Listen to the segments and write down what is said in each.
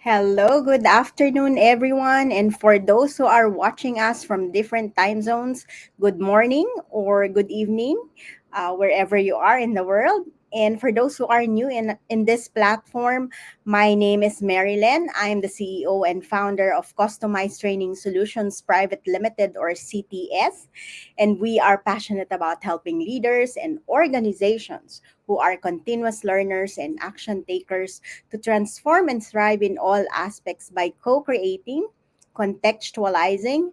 Hello, good afternoon, everyone. And for those who are watching us from different time zones, good morning or good evening, wherever you are in the world. And for those who are new in this platform, my name is Marilyn. I'm the CEO and founder of Customized Training Solutions Private Limited or CTS. And we are passionate about helping leaders and organizations who are continuous learners and action takers to transform and thrive in all aspects by co creating, contextualizing,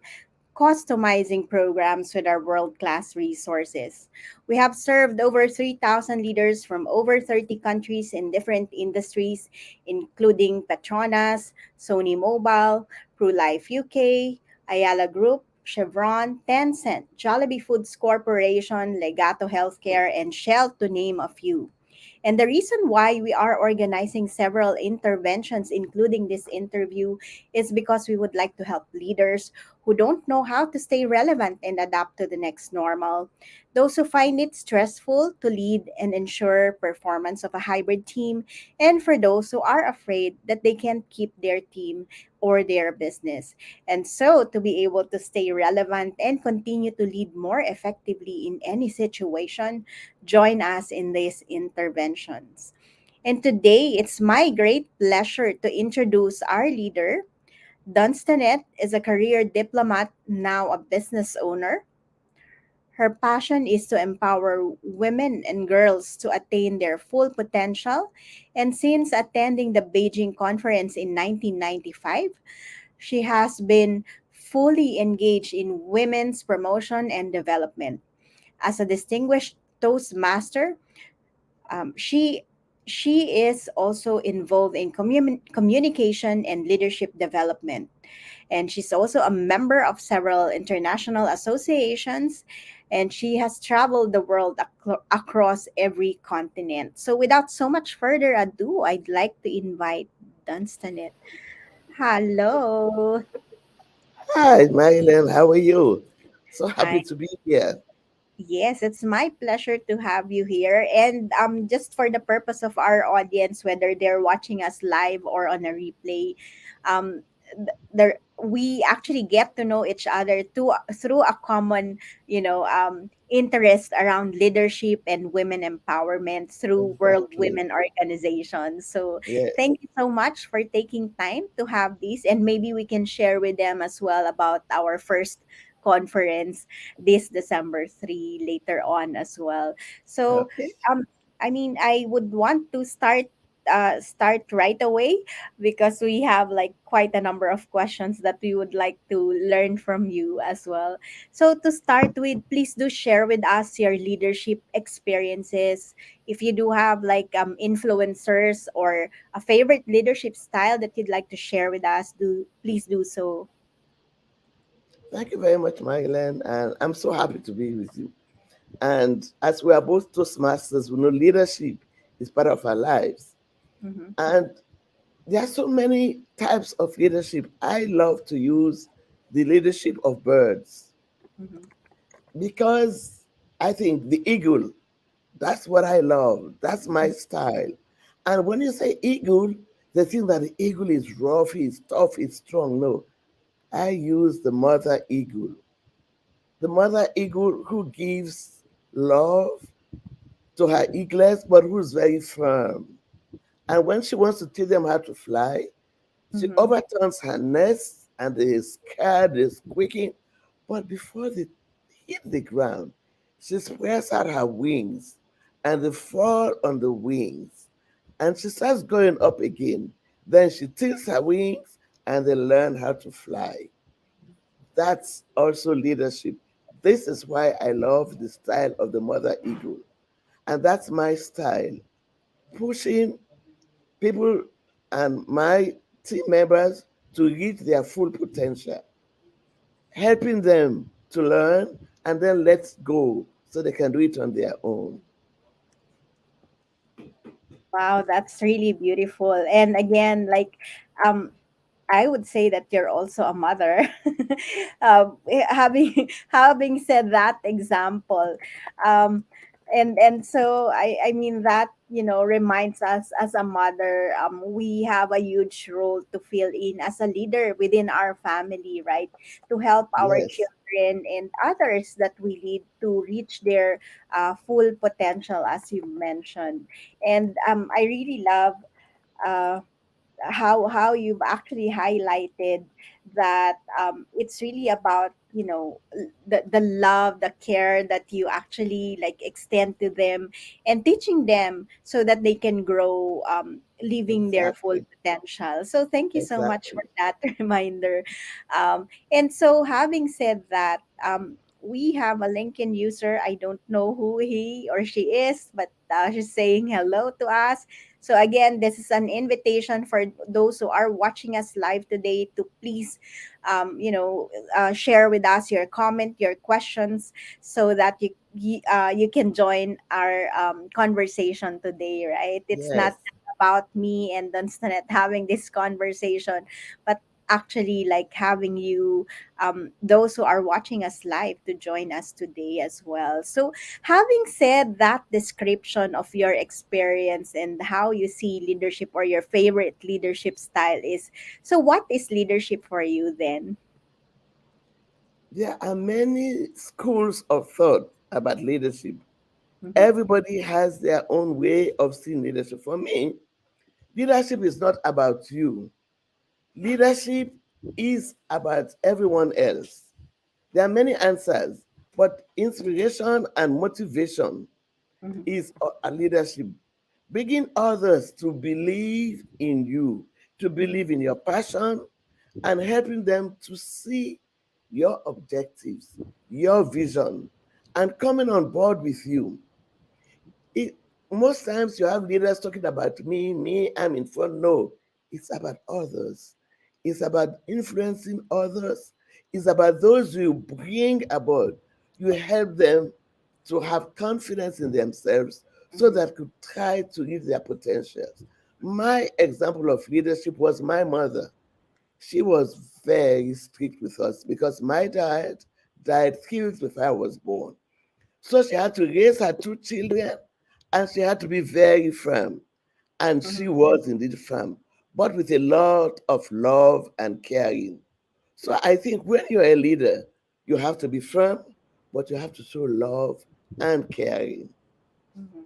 customizing programs with our world class resources. We have served over 3,000 leaders from over 30 countries in different industries, including Petronas, Sony Mobile, ProLife UK, Ayala Group, Chevron, Tencent, Jollibee Foods Corporation, Legato Healthcare, and Shell, to name a few. And the reason why we are organizing several interventions, including this interview, is because we would like to help leaders who don't know how to stay relevant and adapt to the next normal, those who find it stressful to lead and ensure performance of a hybrid team, and for those who are afraid that they can't keep their team or their business. And so, to be able to stay relevant and continue to lead more effectively in any situation, join us in these interventions. And today, it's my great pleasure to introduce our leader. Dunstanette is a career diplomat, now a business owner. Her passion is to empower women and girls to attain their full potential. And since attending the Beijing conference in 1995, she has been fully engaged in women's promotion and development. As a distinguished Toastmaster, she is also involved in communication and leadership development, and she's also a member of several international associations, and she has traveled the world across every continent. So without so much further ado, I'd like to invite Dunstanette. Hello. Hi, Marilyn. How are you? So happy I to be here. Yes, it's my pleasure to have you here. And just for the purpose of our audience, whether they're watching us live or on a replay, we actually get to know each other through a common, interest around leadership and women empowerment through World Exactly. Women Organizations. So Yeah. thank you so much for taking time to have this, and maybe we can share with them as well about our first conference this December 3 later on as well. So, Okay. I would want to start right away because we have like quite a number of questions that we would like to learn from you as well. So to start with, please do share with us your leadership experiences. If you do have like influencers or a favorite leadership style that you'd like to share with us, do please do so. Thank you very much, Marilyn. And I'm so happy to be with you. And as we are both Toastmasters, we know leadership is part of our lives. Mm-hmm. And there are so many types of leadership. I love to use the leadership of birds Mm-hmm. because I think the eagle, that's what I love. That's my style. And when you say eagle, they think that the eagle is rough, it's tough, it's strong. No, I use the mother eagle. The mother eagle who gives love to her eaglets, but who's very firm. And when she wants to teach them how to fly, she Mm-hmm. overturns her nest and they're scared, they're squeaking. But before they hit the ground, she spreads out her wings and they fall on the wings. And she starts going up again. Then she tilts her wings and they learn how to fly. That's also leadership. This is why I love the style of the mother eagle. And that's my style. Pushing people and my team members to reach their full potential, helping them to learn and then let's go so they can do it on their own. Wow, that's really beautiful. And again, um, I would say that you're also a mother. Having said that example, um, And so I mean that reminds us as a mother, we have a huge role to fill in as a leader within our family, right? To help our Yes, children and others that we lead to reach their full potential, as you mentioned. And I really love uh, how you've actually highlighted that it's really about the love, the care that you actually like extend to them and teaching them so that they can grow, living their full exactly, potential. So thank you so much for exactly. that reminder. And so having said that, we have a LinkedIn user. I don't know who he or she is, but she's saying hello to us. So again, this is an invitation for those who are watching us live today to please, share with us your comment, your questions, so that you can join our conversation today. Right? It's not Yes, about me and Dunstanette having this conversation, but actually like having you, those who are watching us live, to join us today as well. So having said that description of your experience and how you see leadership or your favorite leadership style is, so what is leadership for you then? there are many schools of thought about leadership. Mm-hmm, Everybody has their own way of seeing leadership. For me, leadership is not about you. Leadership is about everyone else. There are many answers, but inspiration and motivation mm-hmm, is a leadership. Bringing others to believe in you, to mm-hmm, believe in your passion, and helping them to see your objectives, your vision, and coming on board with you. It, most times you have leaders talking about me, I'm in front. No, it's about others. It's about influencing others. It's about those you bring aboard. You help them to have confidence in themselves so mm-hmm, that could try to reach their potentials. My example of leadership was my mother. She was very strict with us because my dad died 3 weeks before I was born. So she had to raise her two children and she had to be very firm. And she mm-hmm. was indeed firm, but with a lot of love and caring. So I think when you're a leader, you have to be firm, but you have to show love and caring. Mm-hmm.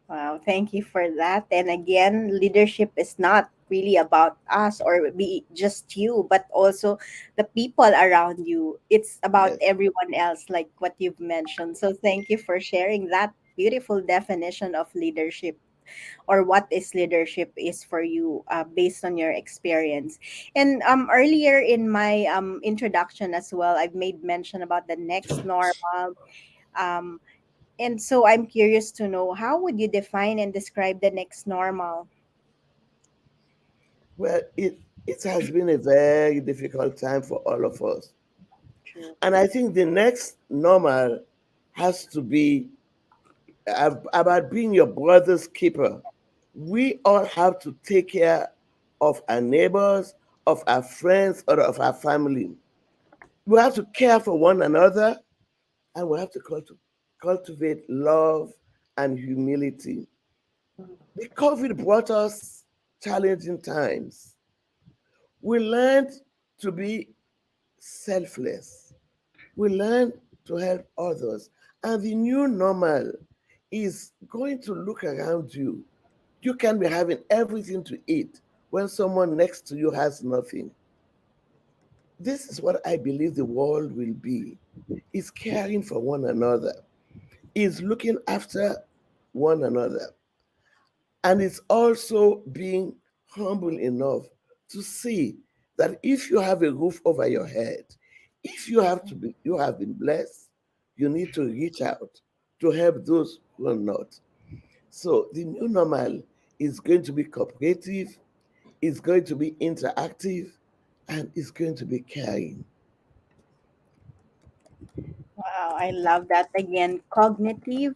Wow, thank you for that. And again, leadership is not really about us or be just you, but also the people around you. It's about Yes. everyone else, like what you've mentioned. So thank you for sharing that beautiful definition of leadership, or what is leadership is for you, based on your experience. And earlier in my introduction as well, I've made mention about the next normal. Um, and so I'm curious to know, how would you define and describe the next normal? Well, it has been a very difficult time for all of us. True. And I think the next normal has to be about being your brother's keeper. We all have to take care of our neighbors, of our friends, or of our family. We have to care for one another and we have to cultivate love and humility. The COVID brought us challenging times. We learned to be selfless. We learned to help others. And the new normal is going to look around you. You can be having everything to eat when someone next to you has nothing. This is what I believe the world will be. Is caring for one another, is looking after one another, and it's also being humble enough to see that if you have a roof over your head, if you have been blessed, you need to reach out to help those who are not. So the new normal is going to be cooperative, it's going to be interactive, and it's going to be caring. Wow, I love that. Again, cognitive,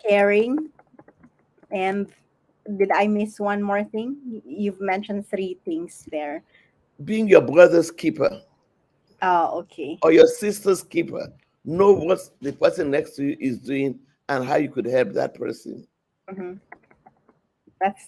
caring, and did I miss one more thing? You've mentioned three things there. Being your brother's keeper Oh, okay. or your sister's keeper. Know what the person next to you is doing and how you could help that person. Mhm.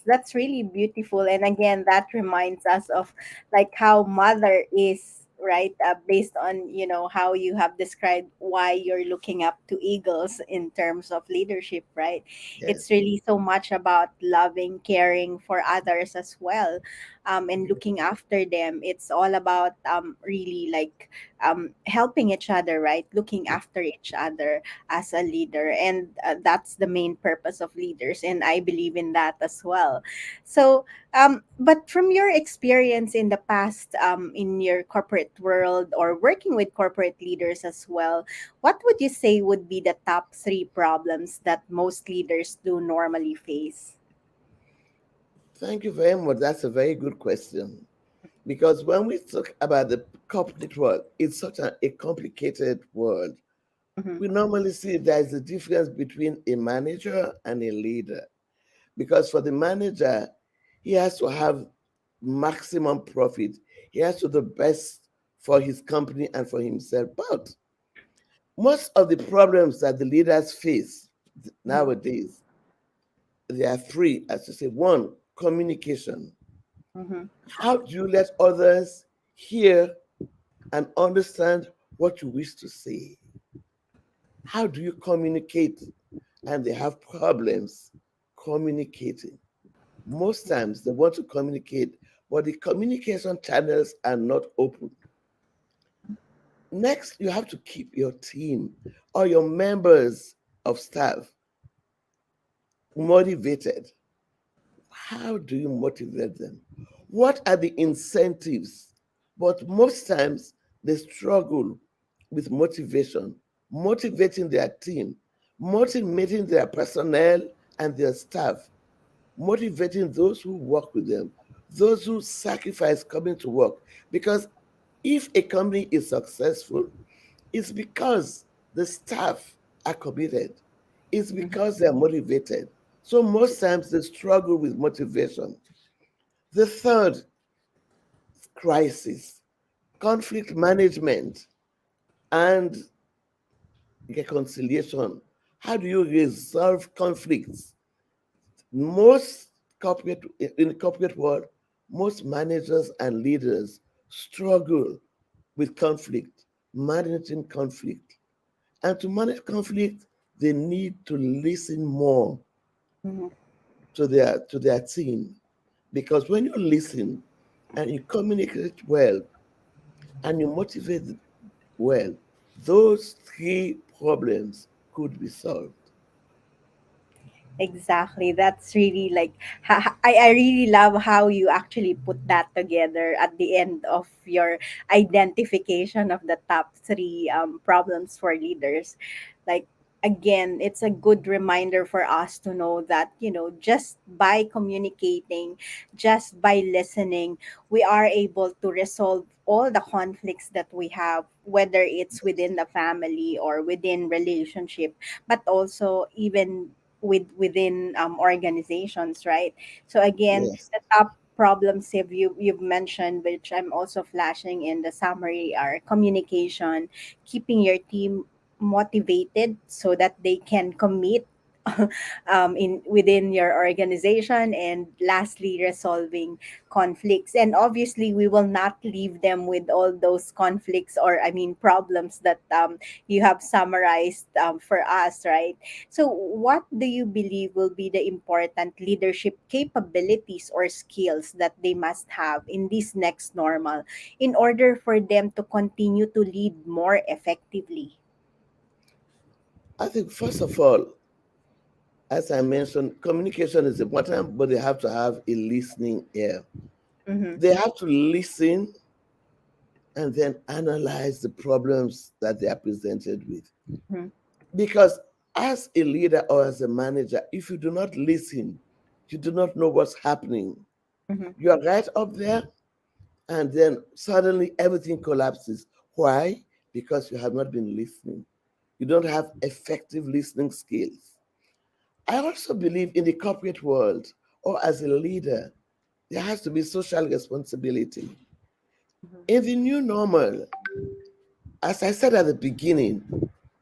That's really beautiful, and again that reminds us of like how mother is, right? Based on, how you have described why you're looking up to eagles in terms of leadership, right? Yes. It's really so much about loving, caring for others as well, and looking after them. It's all about really like helping each other, right? Looking after each other as a leader, and that's the main purpose of leaders, and I believe in that as well. So but from your experience in the past, in your corporate world or working with corporate leaders as well, what would you say would be the top three problems that most leaders do normally face? Thank you very much. That's a very good question. Because when we talk about the corporate world, it's such a complicated world. Mm-hmm, We normally see there's a difference between a manager and a leader. Because for the manager, he has to have maximum profit. He has to do the best for his company and for himself. But most of the problems that the leaders face mm-hmm, nowadays, there are three, as you say. One, communication. mm-hmm, How do you let others hear and understand what you wish to say? How do you communicate? And they have problems communicating. Most times they want to communicate, but the communication channels are not open. Next, you have to keep your team or your members of staff motivated. How do you motivate them? What are the incentives? But most times they struggle with motivation, motivating their team, motivating their personnel and their staff, motivating those who work with them, those who sacrifice coming to work. Because if a company is successful, it's because the staff are committed, it's mm-hmm, because they are motivated. So most times they struggle with motivation. The third crisis, conflict management and reconciliation. How do you resolve conflicts? Most corporate in the corporate world, most managers and leaders struggle with conflict, managing conflict. And to manage conflict, they need to listen more mm-hmm. to their team. Because when you listen and you communicate well and you motivate well, those three problems could be solved. Exactly. That's really like, I really love how you actually put that together at the end of your identification of the top three problems for leaders. Like, again, it's a good reminder for us to know that, just by communicating, just by listening, we are able to resolve all the conflicts that we have, whether it's within the family or within relationship, but also even within organizations, right? So again, Yes. the top problems you've mentioned, which I'm also flashing in the summary, are communication, keeping your team motivated so that they can commit in within your organization, and lastly resolving conflicts. And obviously we will not leave them with all those conflicts, or I mean problems that you have summarized for us, right? So what do you believe will be the important leadership capabilities or skills that they must have in this next normal in order for them to continue to lead more effectively? I think, first of all, as I mentioned, communication is important, but they have to have a listening ear. Mm-hmm, They have to listen and then analyze the problems that they are presented with. mm-hmm, Because as a leader or as a manager, if you do not listen, you do not know what's happening. mm-hmm, You are right up there, and then suddenly everything collapses. Why? Because you have not been listening. You don't have effective listening skills. I also believe in the corporate world or as a leader, there has to be social responsibility. mm-hmm, In the new normal, as I said at the beginning,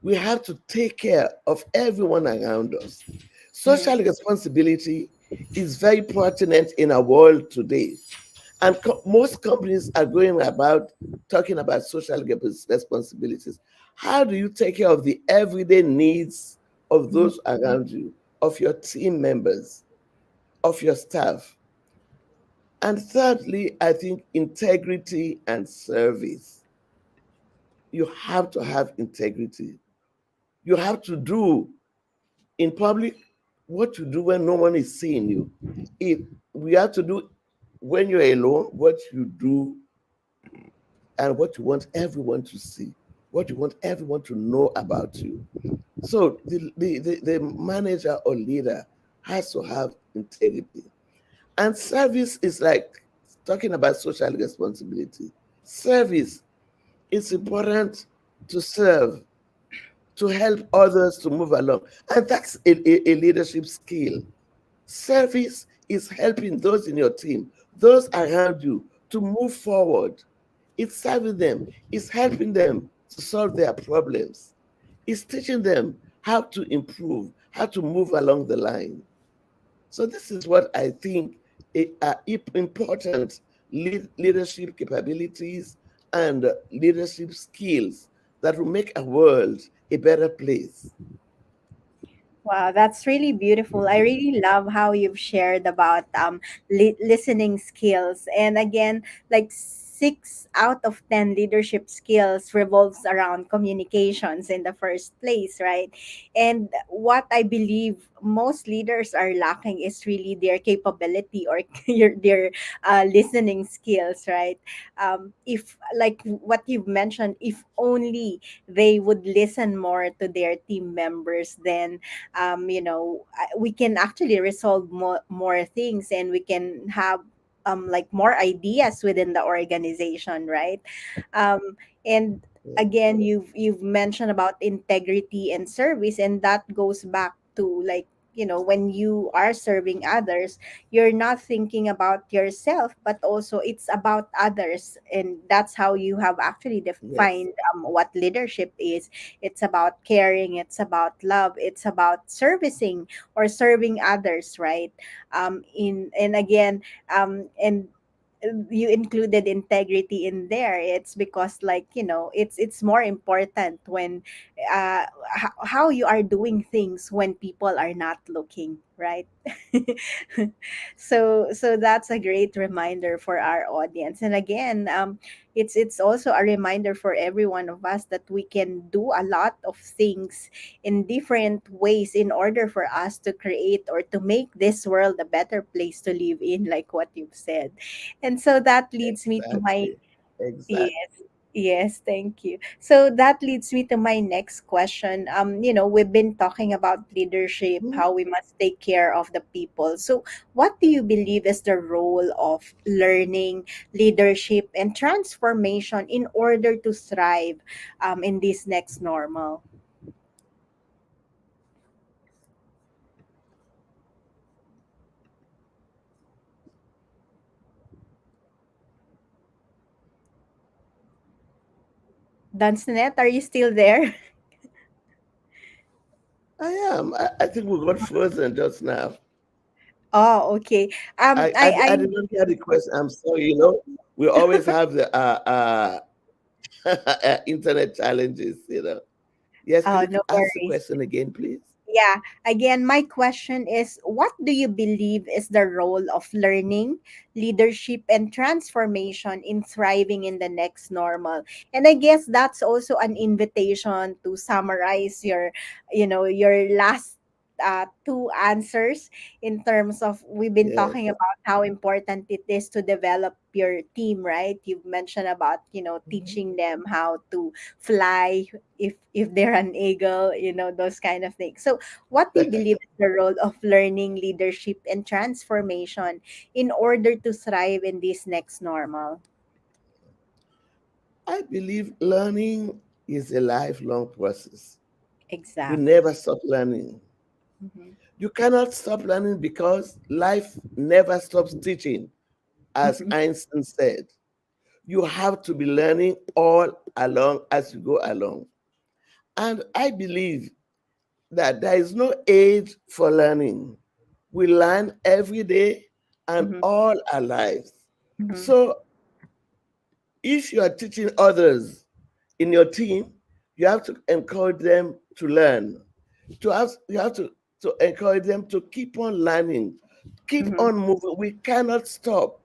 We have to take care of everyone around us. Mhm. Social responsibility is very pertinent in our world today. And most companies are going about talking about social responsibilities. How do you take care of the everyday needs of Mhm. those around you, of your team members, of your staff? And thirdly, I think integrity and service. You have to have integrity. You have to do in public what you do when no one is seeing you. If we have to do when you're alone, what you do and what you want everyone to see, what you want everyone to know about you. So the manager or leader has to have integrity. And service is like talking about social responsibility. Service, it's important to serve, to help others to move along. And that's a leadership skill. Service is helping those in your team, those around you to move forward. It's serving them, it's helping them to solve their problems, it's teaching them how to improve, how to move along the line. So, this is what I think are important leadership capabilities and leadership skills that will make a world a better place. Wow, that's really beautiful. I really love how you've shared about listening skills. And again, like 6 out of 10 leadership skills revolves around communications in the first place, right? And what I believe most leaders are lacking is really their capability or their listening skills, right? If like what you've mentioned, if only they would listen more to their team members, then we can actually resolve more things, and we can have like more ideas within the organization, right? And Yeah. again, you've mentioned about integrity and service, and that goes back to, like, when you are serving others, you're not thinking about yourself, but also it's about others, and that's how you have actually Yes. defined what leadership is. It's about caring, it's about love, it's about servicing or serving others, right? In and again, and you included integrity in there. It's because, like, it's more important when how you are doing things when people are not looking, right? So that's a great reminder for our audience. And again, it's also a reminder for every one of us that we can do a lot of things in different ways in order for us to create or to make this world a better place to live in, like what you've said. And so that leads me to my Exactly. Exactly. yes. Yes, thank you. So that leads me to my next question. We've been talking about leadership, Mhm. how we must take care of the people. So, what do you believe is the role of learning, leadership, and transformation in order to thrive in this next normal? Dunstanette, are you still there? I am. I think we got frozen just now. Oh, okay. I did not hear the question. I'm sorry. We always have the internet challenges. Yes, could you No ask the worries. question again, please? Yeah, again, my question is, what do you believe is the role of learning, leadership, and transformation in thriving in the next normal? And I guess that's also an invitation to summarize your last two answers, in terms of, we've been Yes. talking about how important it is to develop your team, right? You've mentioned about, Mhm. teaching them how to fly, if they're an eagle, those kind of things. So what do you believe is the role of learning, leadership, and transformation in order to thrive in this next normal? I believe learning is a lifelong process. We Exactly. never stop learning. Mhm. You cannot stop learning because life never stops teaching, as Einstein said. You have to be learning all along as you go along. And I believe that there is no age for learning. We learn every day and Mm-hmm. all our lives. Mm-hmm. So if you are teaching others in your team, you have to encourage them to learn. You have to encourage them to keep on learning, keep Mm-hmm. on moving. We cannot stop.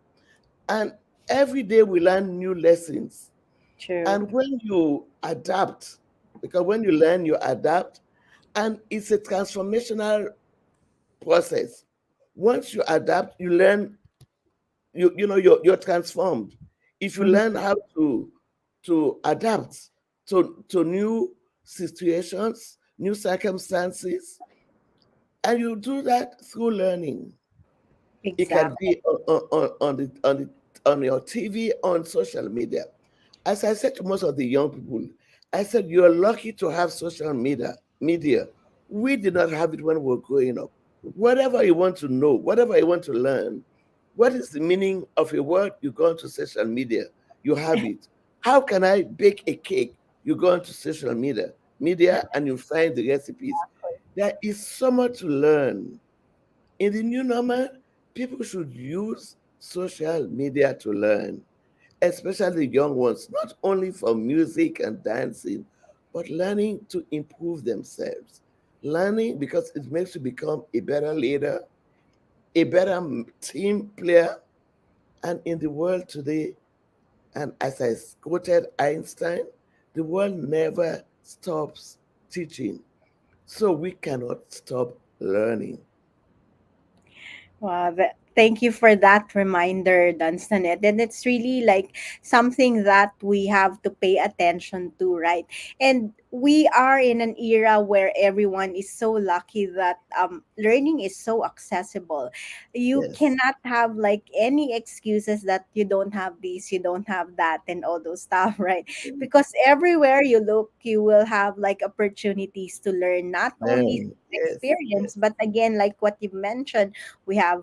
And every day we learn new lessons. True. And when you adapt, because when you learn, you adapt, and it's a transformational process. Once you adapt, you learn, you're transformed. If you learn Mm-hmm. how to adapt to new situations, new circumstances, and you do that through learning. It can Exactly. be on your TV, on social media. As I said to most of the young people, I said you're lucky to have social media. We did not have it when we were growing up. Whatever you want to know, whatever you want to learn, what is the meaning of a word? You go onto social media, you have it. How can I bake a cake? You go onto social media and you find the recipes. There is so much to learn. In the new normal, people should use social media to learn, especially the young ones, not only for music and dancing, but learning to improve themselves. Learning because it makes you become a better leader, a better team player. And in the world today, and as I quoted Einstein, the world never stops teaching. So we cannot stop learning. Wow, thank you for that reminder, Dunstanette. And it's really like something that we have to pay attention to, right? And we are in an era where everyone is so lucky that learning is so accessible. You Yes. cannot have like any excuses that you don't have this, you don't have that, and all those stuff, right? Because everywhere you look, you will have like opportunities to learn, not only Learn. Yes. experience, Yes. but again, like what you mentioned, we have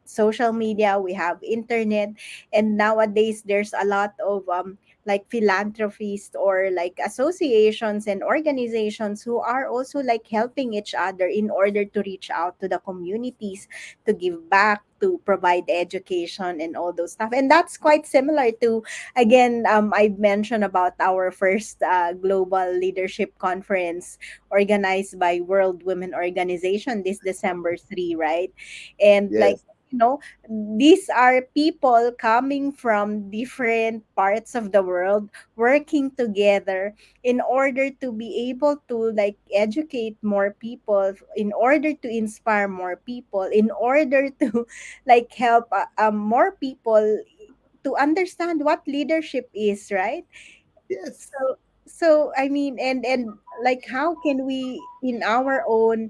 social media, we have internet, and nowadays there's a lot of like philanthropists or like associations and organizations who are also like helping each other in order to reach out to the communities, to give back, to provide education and all those stuff. And that's quite similar to, again, I mentioned about our first global leadership conference organized by World Women Organization this December 3, right? And like, Yes. you know, these are people coming from different parts of the world working together in order to be able to like educate more people, in order to inspire more people, in order to like help more people to understand what leadership is, right? Yes. So I mean, and like how can we in our own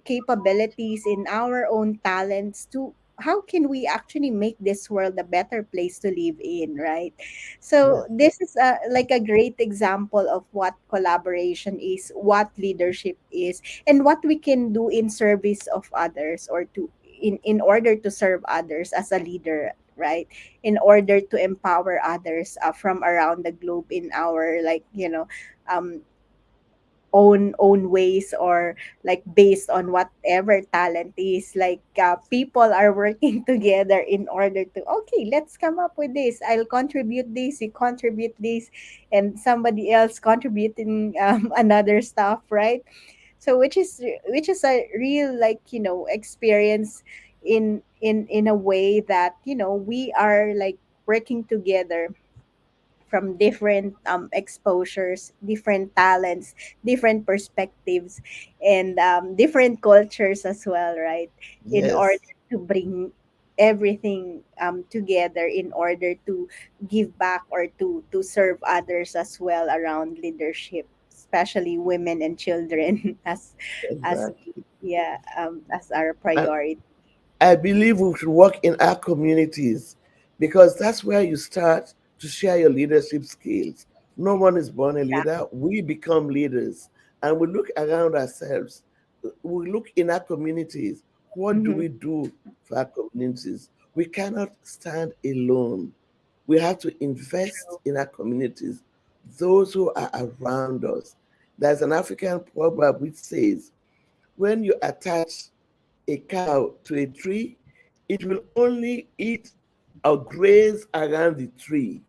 capabilities, in our own talents, to how can we actually make this world a better place to live in, right? So Yes. this is like a great example of what collaboration is, what leadership is, and what we can do in service of others, or to in order to serve others as a leader, right? In order to empower others from around the globe in our like, um own ways, or like based on whatever talent is, like people are working together in order to, okay, let's come up with this, I'll contribute this, you contribute this, and somebody else contributing another stuff, right? So which is a real like, experience in a way that, we are like working together from different exposures, different talents, different perspectives, and different cultures as well, right? In order Yes. to bring everything together, in order to give back, or to serve others as well around leadership, especially women and children as Exactly. yeah, as our And priority. I believe we should work in our communities because that's where you start to share your leadership skills. No one is born a Yeah. leader. We become leaders. And we look around ourselves. We look in our communities. What do Mm-hmm. we do for our communities? We cannot stand alone. We have to invest True. in our communities. those who are around us. There's an African proverb which says, when you attach a cow to a tree, it will only eat or graze around the tree.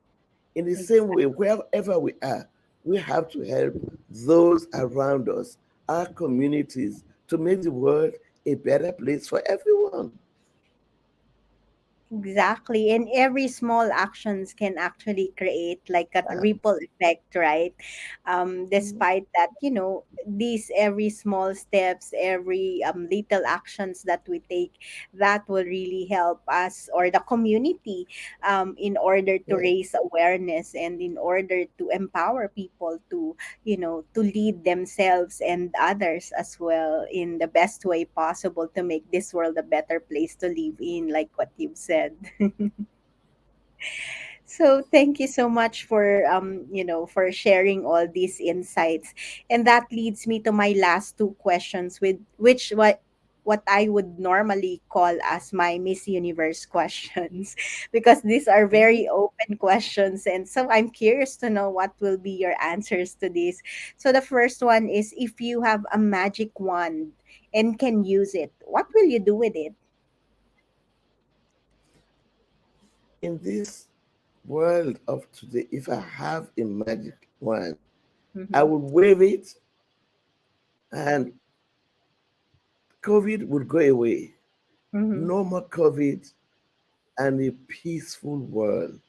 In the same way, Exactly. wherever we are, we have to help those around us, our communities, to make the world a better place for everyone. Exactly. And every small actions can actually create like a Uh, ripple effect, right? Despite that, these every small steps, every little actions that we take, that will really help us or the community in order to yeah. raise awareness and in order to empower people to lead themselves and others as well in the best way possible to make this world a better place to live in, like what you've said. So thank you so much for for sharing all these insights. And that leads me to my last two questions, with which what I would normally call as my Miss Universe questions because these are Mhm. very open questions, and so I'm curious to know what will be your answers to this. So the first one is, if you have a magic wand and can use it, what will you do with it? In this world of today, if I have a magic wand, I Mm-hmm. would wave it and COVID would go away. Mm-hmm. No more COVID and a peaceful world.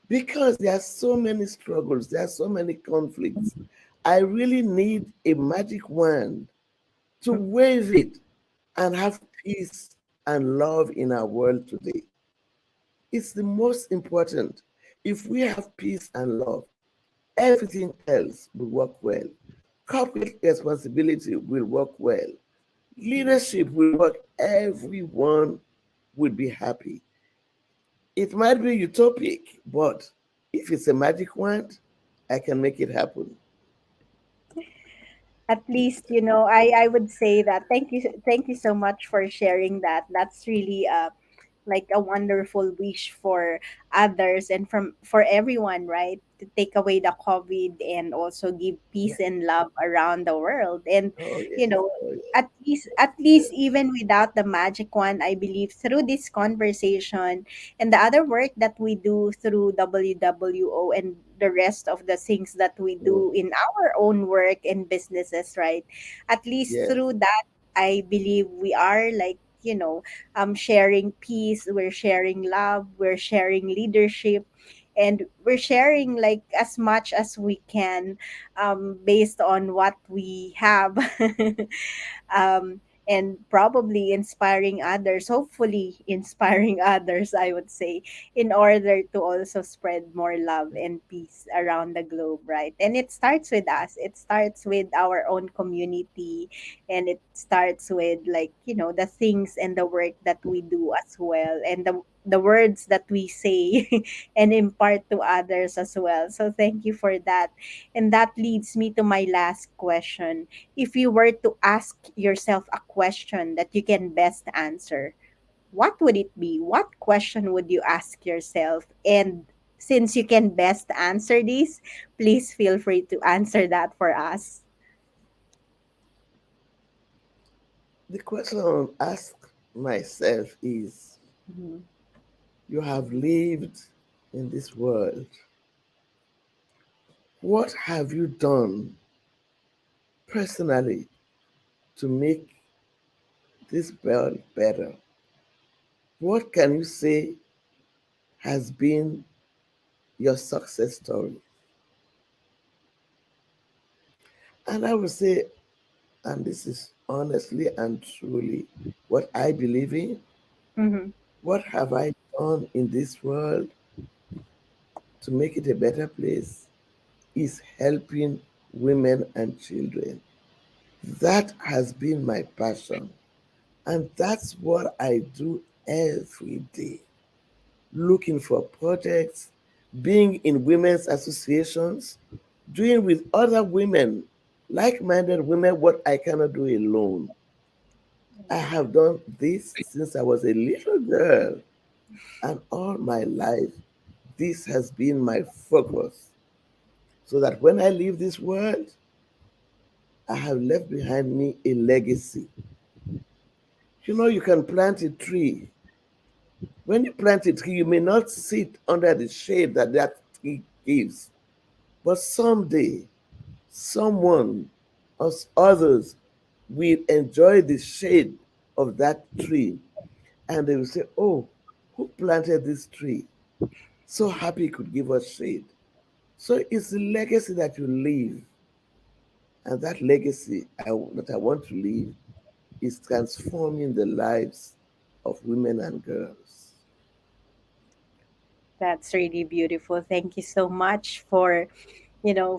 Because there are so many struggles, there are so many conflicts. I really need a magic wand to wave it and have peace and love in our world today. It's the most important. If we have peace and love, everything else will work well. Corporate responsibility will work well. Leadership will work. Everyone will be happy. It might be utopic, but if it's a magic wand, I can make it happen. At least I would say that thank you so much for sharing that. That's really like a wonderful wish for others and for everyone, right? To take away the COVID and also give Yeah. peace and love around the world. And Oh you yes. know, Oh yes. at least even without the magic one, I believe through this conversation and the other work that we do through WWO and the rest of the things that we Mm, do in our own work and businesses, right? At least yes. through that, I believe we are like, sharing peace, we're sharing love, we're sharing leadership, and we're sharing like as much as we can based on what we have. And probably inspiring others, hopefully inspiring others, I would say, in order to also spread more love and peace around the globe, right? And it starts with us, it starts with our own community, and it starts with, like, the things and the work that we do as well, and the words that we say and impart to others as well. So thank you for that. And that leads me to my last question. If you were to ask yourself a question that you can best answer, what would it be? What question would you ask yourself? And since you can best answer this, please feel free to answer that for us. The question I will ask myself is, Mhm. you have lived in this world. What have you done personally to make this world better? What can you say has been your success story? And I would say, and this is honestly and truly what I believe in, Mhm. what have I done in this world to make it a better place is helping women and children. That has been my passion. And that's what I do every day. Looking for projects, being in women's associations, doing with other women, like minded women, what I cannot do alone. I have done this since I was a little girl, and all my life, this has been my focus. so that when I leave this world, I have left behind me a legacy. You know, you can plant a tree. When you plant a tree, you may not sit under the shade that that tree gives, but someday, someone, us others, will enjoy the shade of that tree, and they will say, "Oh, who planted this tree? So happy it could give us shade." So it's the legacy that you leave, and that legacy that I want to leave is transforming the lives of women and girls. That's really beautiful. Thank you so much for,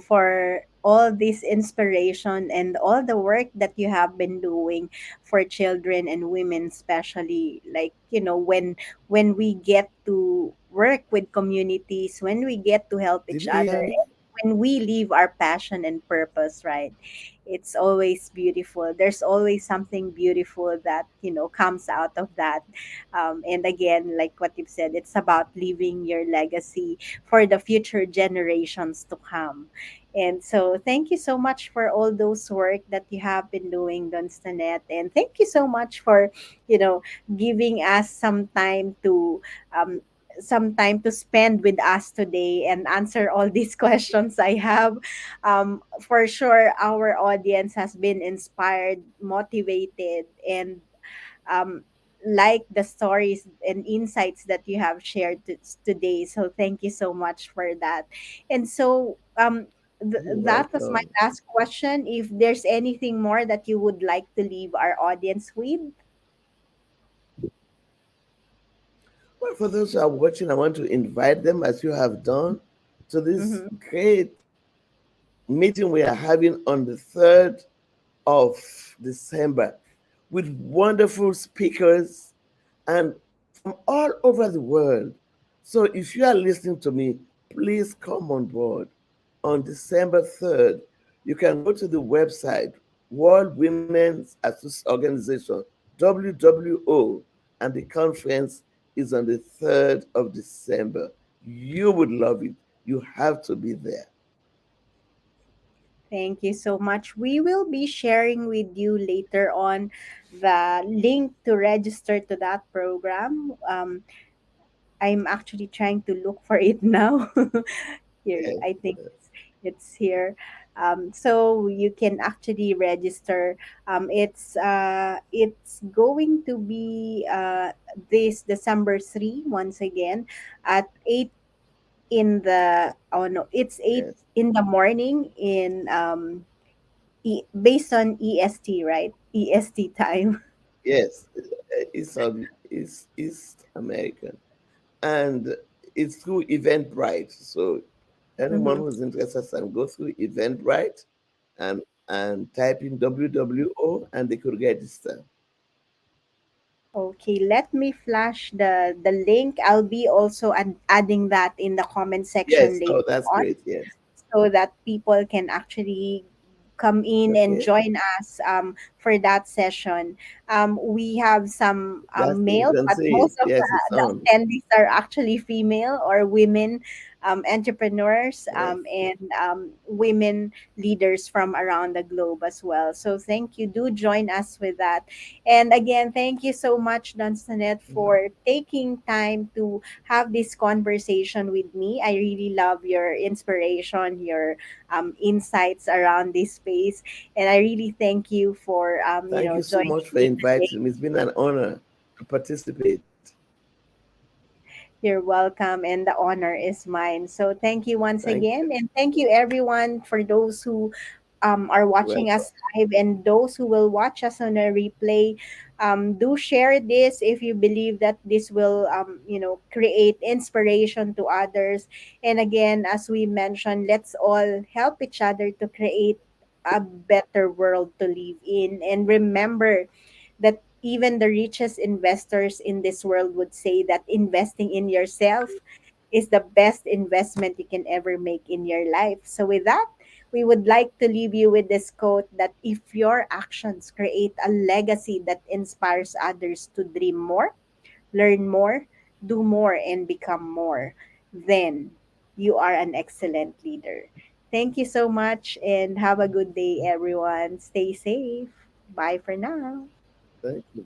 for all this inspiration and all the work that you have been doing for children and women, especially, like, when we get to work with communities, when we get to help Did each you hear other, me? when we live our passion and purpose, right? It's always beautiful. There's always something beautiful that, comes out of that. And again, like what you've said, it's about leaving your legacy for the future generations to come. And so thank you so much for all those work that you have been doing, Dunstanette. And thank you so much for, you know, giving us um, some time to spend with us today and answer all these questions I have. For sure, our audience has been inspired, motivated, and um, like the stories and insights that you have shared today. So thank you so much for that. And so You're that was my welcome. last question. If there's anything more that you would like to leave our audience with. Well, for those who are watching, I want to invite them, as you have done, to this Mm-hmm. great meeting we are having on the 3rd of December with wonderful speakers and from all over the world. So if you are listening to me, please come on board on December 3rd. You can go to the website World Women's Organization, WWO, and the conference is on the 3rd of December. You would love it. You have to be there. Thank you so much. We will be sharing with you later on the link to register to that program. I'm actually trying to look for it now. Here, Yes, I think it's here. So you can actually register. It's going to be this December 3 once again at 8 in the, oh no, it's 8 yes, in the morning in based on EST, right? EST time. yes. It's on East American, and it's through Eventbrite. So anyone Mhm. who's interested can go through Eventbrite and type in WWO and they could register. Okay, let me flash the link. I'll be also adding that in the comment section Yes. later Oh, that's on, great. Yes. so that people can actually come in and Okay. join us for that session. We have some That's you male, can but see it. most of Yes, it's the on. attendees are actually female or women entrepreneurs, Yes. and women leaders from around the globe as well. So thank you. Do join us with that. And again, thank you so much, Dunstanette, Mhm. for taking time to have this conversation with me. I really love your inspiration, your insights around this space, and I really thank you for Thank you so joining much for me today. inviting me. It's been an honor to participate. You're welcome, and the honor is mine. So thank you once Thank you. again, and thank you everyone for those who are You're watching welcome. us live and those who will watch us on a replay. Do share this if you believe that this will, create inspiration to others. And again, as we mentioned, let's all help each other to create a better world to live in. And remember that even the richest investors in this world would say that investing in yourself is the best investment you can ever make in your life. So, with that, we would like to leave you with this quote that if your actions create a legacy that inspires others to dream more, learn more, do more, and become more, then you are an excellent leader. Thank you so much and have a good day, everyone. Stay safe. Bye for now. Thank you.